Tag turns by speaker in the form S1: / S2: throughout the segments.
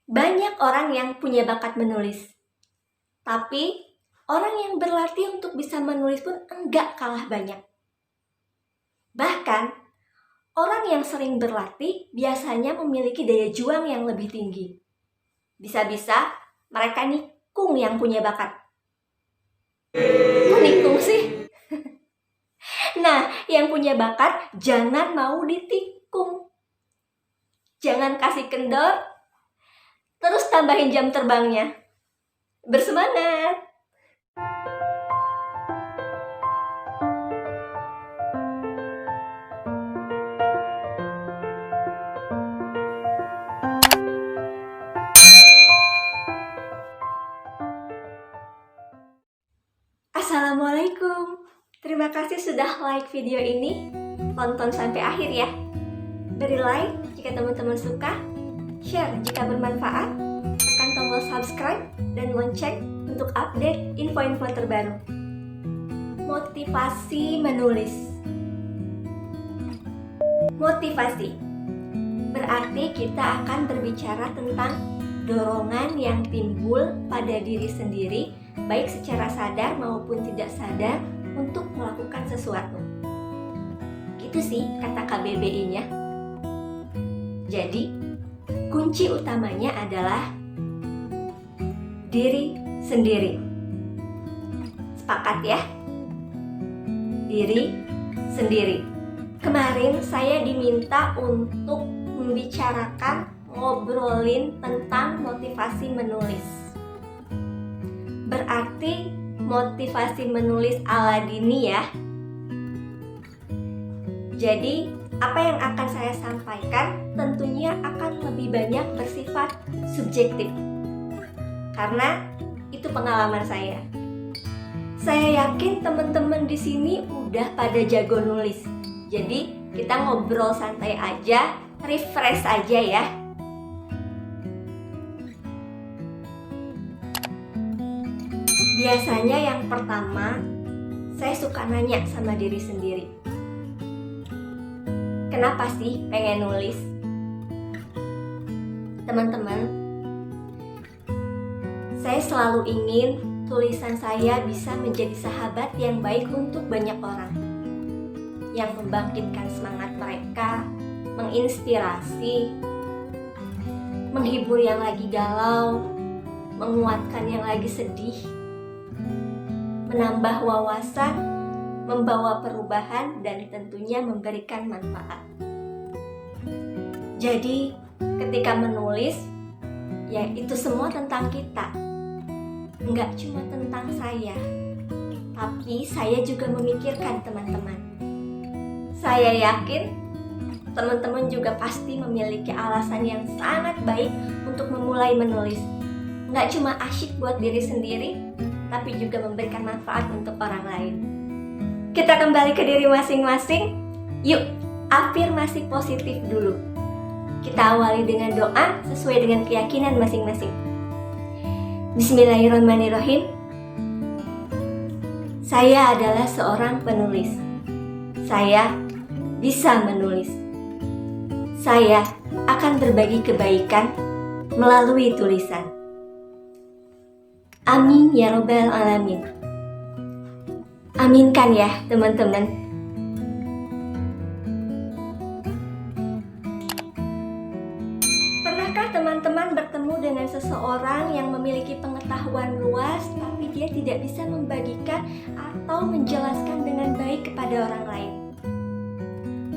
S1: Banyak orang yang punya bakat menulis, tapi orang yang berlatih untuk bisa menulis pun enggak kalah banyak. Bahkan, orang yang sering berlatih biasanya memiliki daya juang yang lebih tinggi. Bisa-bisa mereka nikung yang punya bakat. Kok nikung sih? Nah, yang punya bakat jangan mau ditikung. Jangan kasih kendor, terus tambahin jam terbangnya. Bersemangat! Assalamualaikum. Terima kasih sudah like video ini. Tonton sampai akhir ya. Beri like jika teman-teman suka, share jika bermanfaat, tekan tombol subscribe dan lonceng untuk update info-info terbaru. Motivasi menulis. Motivasi berarti kita akan berbicara tentang dorongan yang timbul pada diri sendiri, baik secara sadar maupun tidak sadar, untuk melakukan sesuatu. Gitu sih kata KBBI-nya. Jadi, kunci utamanya adalah diri sendiri. Sepakat ya? Diri sendiri. Kemarin saya diminta untuk membicarakan, ngobrolin tentang motivasi menulis. Berarti motivasi menulis ala Dini ya. Jadi, apa yang akan saya sampaikan tentunya akan lebih banyak bersifat subjektif. Karena itu pengalaman saya. Saya yakin teman-teman di sini udah pada jago nulis. Jadi, kita ngobrol santai aja, refresh aja ya. Biasanya yang pertama, saya suka nanya sama diri sendiri. Kenapa sih pengen nulis? Teman-teman, saya selalu ingin tulisan saya bisa menjadi sahabat yang baik untuk banyak orang, yang membangkitkan semangat mereka, menginspirasi, menghibur yang lagi galau, menguatkan yang lagi sedih, menambah wawasan, membawa perubahan, dan tentunya memberikan manfaat. Jadi, ketika menulis, ya itu semua tentang kita. Enggak cuma tentang saya, tapi saya juga memikirkan teman-teman. Saya yakin teman-teman juga pasti memiliki alasan yang sangat baik untuk memulai menulis. Enggak cuma asyik buat diri sendiri, tapi juga memberikan manfaat untuk orang lain. Kita kembali ke diri masing-masing. Yuk, afirmasi positif dulu. Kita awali dengan doa sesuai dengan keyakinan masing-masing. Bismillahirrahmanirrahim. Saya adalah seorang penulis. Saya bisa menulis. Saya akan berbagi kebaikan melalui tulisan. Amin ya robbal alamin. Aminkan ya teman-teman. Pernahkah teman-teman bertemu dengan seseorang yang memiliki pengetahuan luas tapi dia tidak bisa membagikan atau menjelaskan dengan baik kepada orang lain?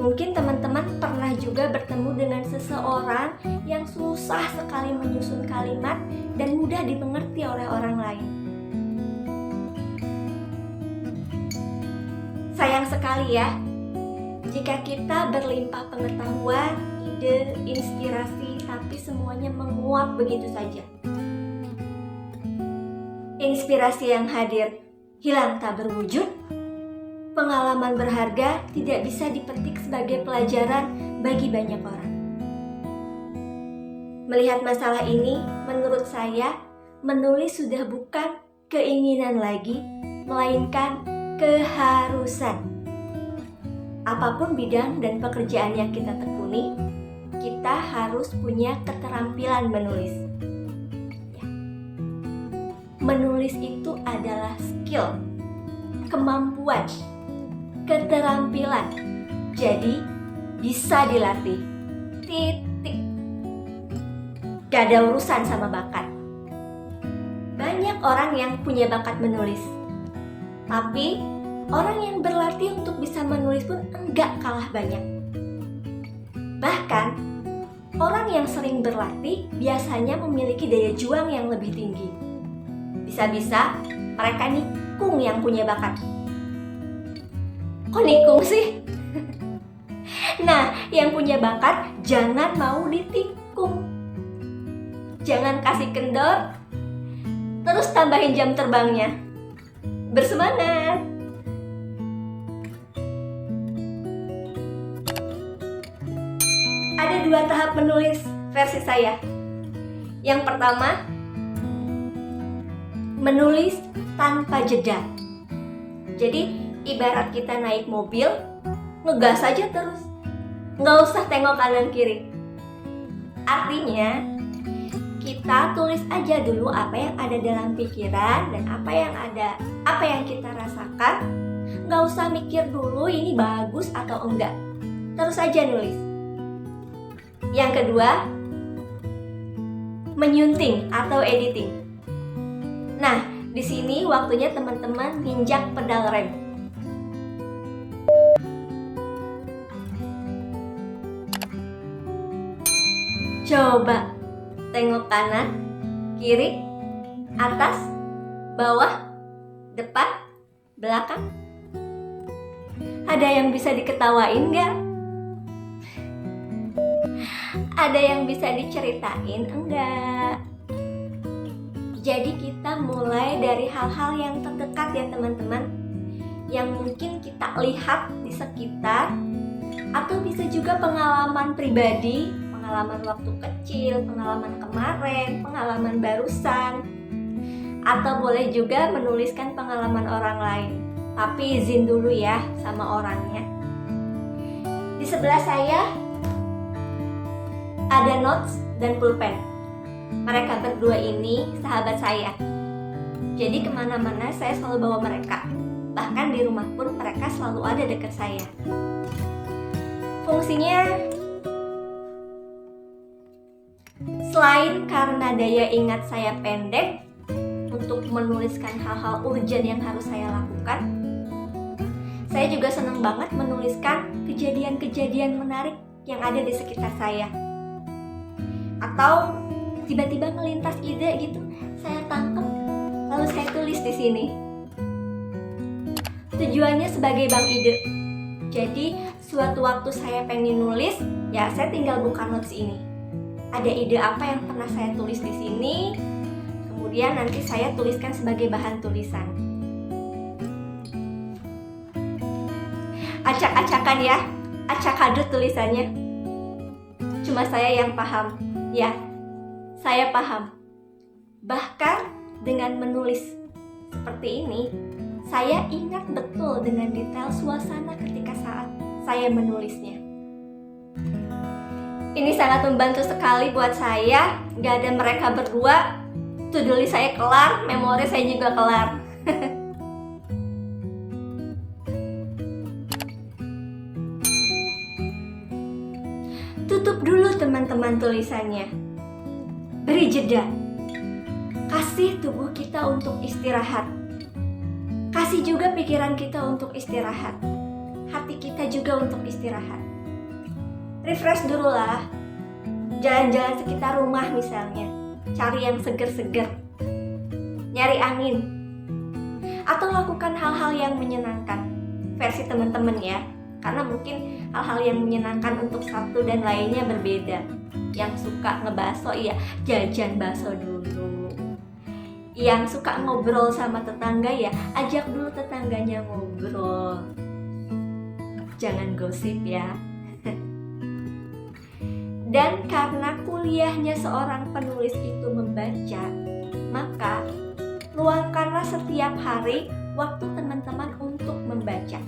S1: Mungkin teman-teman pernah juga bertemu dengan seseorang yang susah sekali menyusun kalimat dan mudah dimengerti oleh orang lain. Sayang sekali ya, jika kita berlimpah pengetahuan, ide, inspirasi, tapi semuanya menguap begitu saja. Inspirasi yang hadir hilang tak berwujud. Pengalaman berharga tidak bisa dipetik sebagai pelajaran bagi banyak orang. Melihat masalah ini, menurut saya, menulis sudah bukan keinginan lagi, melainkan keharusan. Apapun bidang dan pekerjaan yang kita tekuni, kita harus punya keterampilan menulis. Ya. Menulis itu adalah skill, kemampuan, keterampilan. Jadi bisa dilatih. Titik. Gak ada urusan sama bakat. Banyak orang yang punya bakat menulis, tapi orang yang berlatih untuk bisa menulis pun enggak kalah banyak. Bahkan, orang yang sering berlatih biasanya memiliki daya juang yang lebih tinggi. Bisa-bisa mereka nikung yang punya bakat. Kok nikung sih? Nah, yang punya bakat jangan mau ditikung. Jangan kasih kendor, terus tambahin jam terbangnya. Bersemangat! Ada 2 tahap menulis versi saya. Yang pertama, menulis tanpa jeda. Jadi, ibarat kita naik mobil, ngegas aja terus. Nggak usah tengok kanan kiri. Artinya, kita tulis aja dulu apa yang ada dalam pikiran dan apa yang kita rasakan. Nggak usah mikir dulu ini bagus atau enggak. Terus aja nulis. Yang kedua, menyunting atau editing. Nah, di sini waktunya teman-teman nginjak pedal rem. Coba tengok kanan, kiri, atas, bawah, depan, belakang. Ada yang bisa diketawain nggak? Ada yang bisa diceritain enggak? Jadi kita mulai dari hal-hal yang terdekat ya teman-teman, yang mungkin kita lihat di sekitar, atau bisa juga pengalaman pribadi, pengalaman waktu kecil, pengalaman kemarin, pengalaman barusan, atau boleh juga menuliskan pengalaman orang lain. Tapi izin dulu ya sama orangnya. Di sebelah saya ada notes dan pulpen. Mereka berdua ini sahabat saya. Jadi kemana-mana saya selalu bawa mereka. Bahkan di rumah pun mereka selalu ada dekat saya. Fungsinya, selain karena daya ingat saya pendek untuk menuliskan hal-hal urgent yang harus saya lakukan, saya juga senang banget menuliskan kejadian-kejadian menarik yang ada di sekitar saya. Atau tiba-tiba melintas ide gitu, saya tangkap lalu saya tulis di sini. Tujuannya sebagai bank ide. Jadi suatu waktu saya pengen nulis, ya saya tinggal buka notes ini. Ada ide apa yang pernah saya tulis di sini, kemudian nanti saya tuliskan sebagai bahan tulisan. Acak-acakan ya, acak-adut tulisannya. Cuma saya yang paham. Ya, saya paham. Bahkan dengan menulis seperti ini, saya ingat betul dengan detail suasana ketika saat saya menulisnya. Ini sangat membantu sekali buat saya. Gak ada mereka berdua, to-do list saya kelar, memori saya juga kelar. Tutup dulu teman-teman tulisannya. Beri jeda. Kasih tubuh kita untuk istirahat. Kasih juga pikiran kita untuk istirahat. Hati kita juga untuk istirahat. Refresh dulu lah. Jalan-jalan sekitar rumah misalnya. Cari yang seger-seger. Nyari angin. Atau lakukan hal-hal yang menyenangkan. Versi teman-teman ya. Karena mungkin hal-hal yang menyenangkan untuk satu dan lainnya berbeda. Yang suka ngebaso, ya jajan baso dulu. Yang suka ngobrol sama tetangga, ya ajak dulu tetangganya ngobrol. Jangan gosip ya. Dan karena kuliahnya seorang penulis itu membaca, maka luangkanlah setiap hari waktu teman-teman untuk membaca.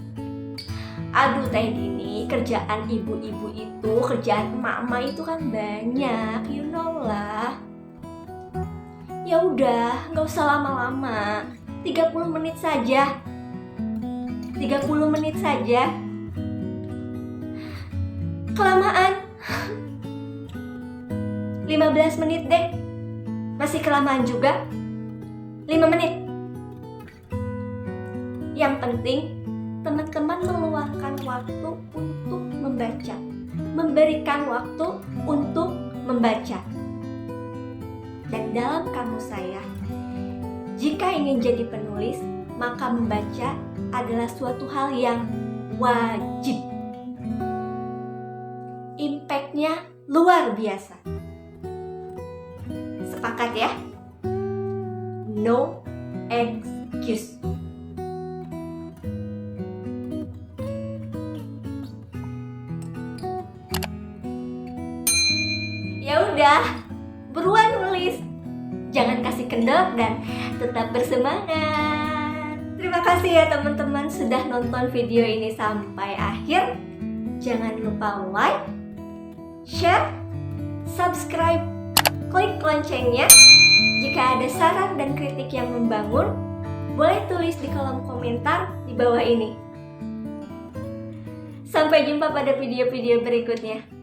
S1: Aduh Teh Dini, kerjaan ibu-ibu itu, kerjaan emak-emak itu kan banyak, you know lah. Ya udah, nggak usah lama-lama, 30 menit saja. 30 menit saja. Kelamaan. 15 menit deh. Masih kelamaan juga. 5 menit. Yang penting teman-teman meluangkan waktu untuk membaca. Memberikan waktu untuk membaca. Dan dalam kamus saya, jika ingin jadi penulis, maka membaca adalah suatu hal yang wajib. Impact-nya luar biasa. Sepakat ya? No excuse. Ya udah, buruan nulis. Jangan kasih kendor dan tetap bersemangat. Terima kasih ya teman-teman sudah nonton video ini sampai akhir. Jangan lupa like, share, subscribe, klik loncengnya. Jika ada saran dan kritik yang membangun, boleh tulis di kolom komentar di bawah ini. Sampai jumpa pada video-video berikutnya.